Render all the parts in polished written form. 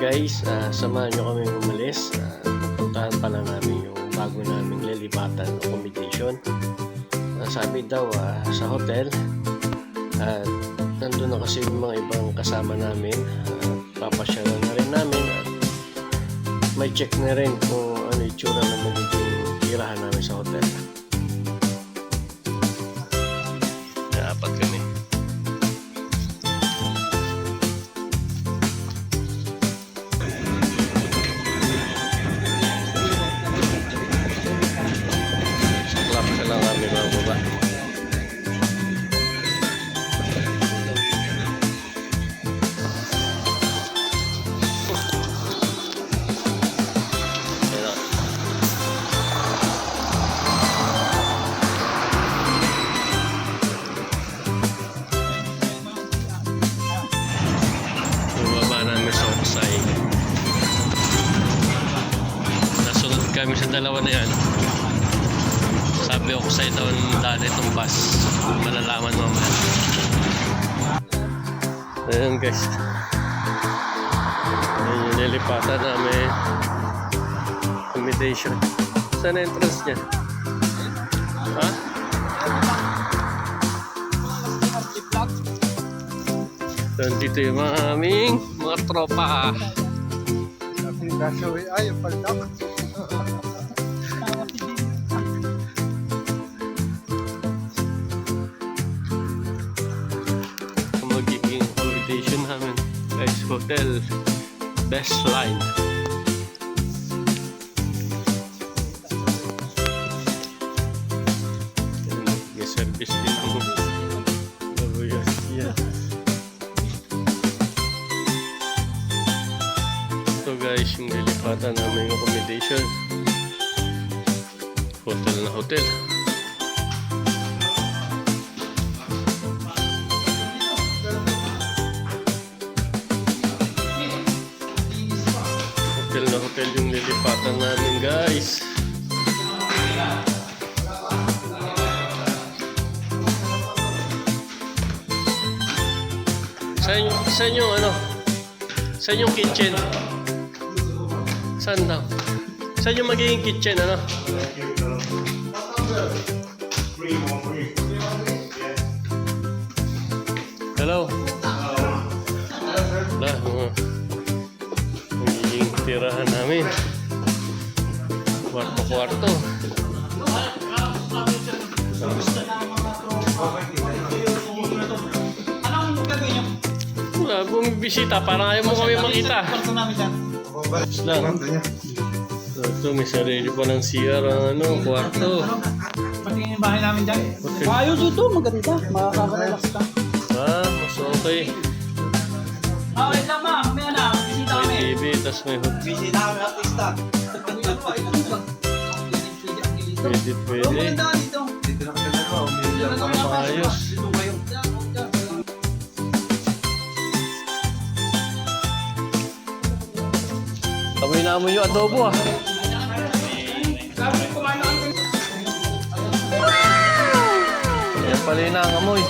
guys, samahan nyo kami umalis. Pupuntahan pala namin yung bago naming lilipatan accommodation. Sabi daw sa hotel. At nandun na kasi yung mga ibang kasama namin. Papasyalan na rin namin. At may check na rin kung ano yung tsura na magiging tirahan namin sa hotel. Apat kami. Kami sa dalawa na yan. Sabi ako sa ito dati itong bus, malalaman mamaya. Ayan guys, ayan yung nilipatan namin accommodation. Saan entrance niya? Ha? Dito yung aming mga tropa. Ay, yung paldak. Magiging accommodation namin guys, hotel best line. Service din ako. So guys, yung lilipatan namin yung accommodation, hotel na hotel. Hotel na hotel yung lilipatan namin guys. Saan yung ano? Saan yung kitchen? Saan daw? Saan yung magiging kitchen, ano? Hello? Wala, magiging tirahan namin. Kwarto-kwarto. Wala, bumibisita. Parang ayaw mo kami makita. Lang. Ito, may sarili pa ng CR, kwarto. Pati yung bahay namin dyan. Ayos ito, maganda. Makaka-relax ka. Mas okay. Wait lang ma, mamaya na. Bisita kami. May TV, tas may hotel. Bisita kami, artista. Pwede. Maganda dito. Dito na kami dalawa. Ayos. Dito kayo. Amoy na amoy yung adobo Yan pala yung nangamoy.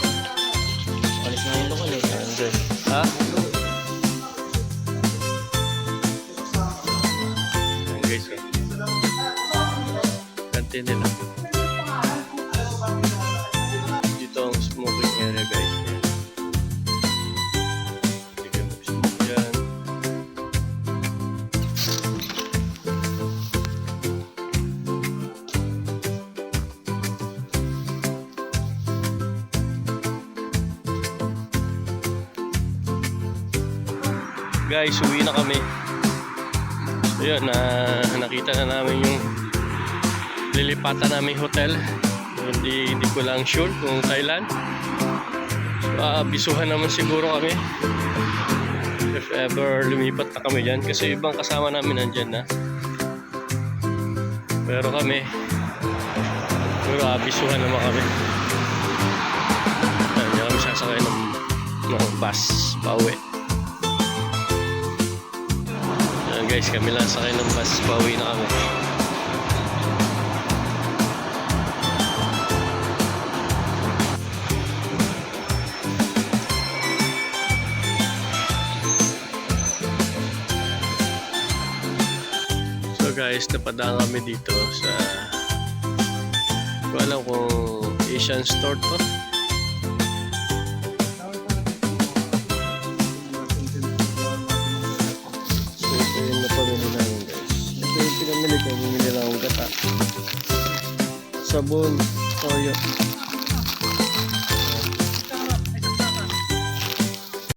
Alis na yung lokal Ha? Ayan guys, kantin nila. Dito ang smoking area guys. Bigyan mo smoke dyan. Guys, uwi na kami. So yun, nakita na namin yung lilipatan namin hotel. Hindi ko lang sure kung kailan. Bisuhan naman siguro kami if ever lumipat na kami dyan, kasi ibang kasama namin nandyan na. Pero kami bisuhan naman kami. Hindi kami sasakay ng bus pauwi. Guys, kami lang sakay ng bus, pauwi na kami. So guys, napadaan kami dito sa, ko alam kung Asian store to. So ito yung napamili namin guys. Ito yung pinamili ko, bumili lang akong gata, sabon, toyo.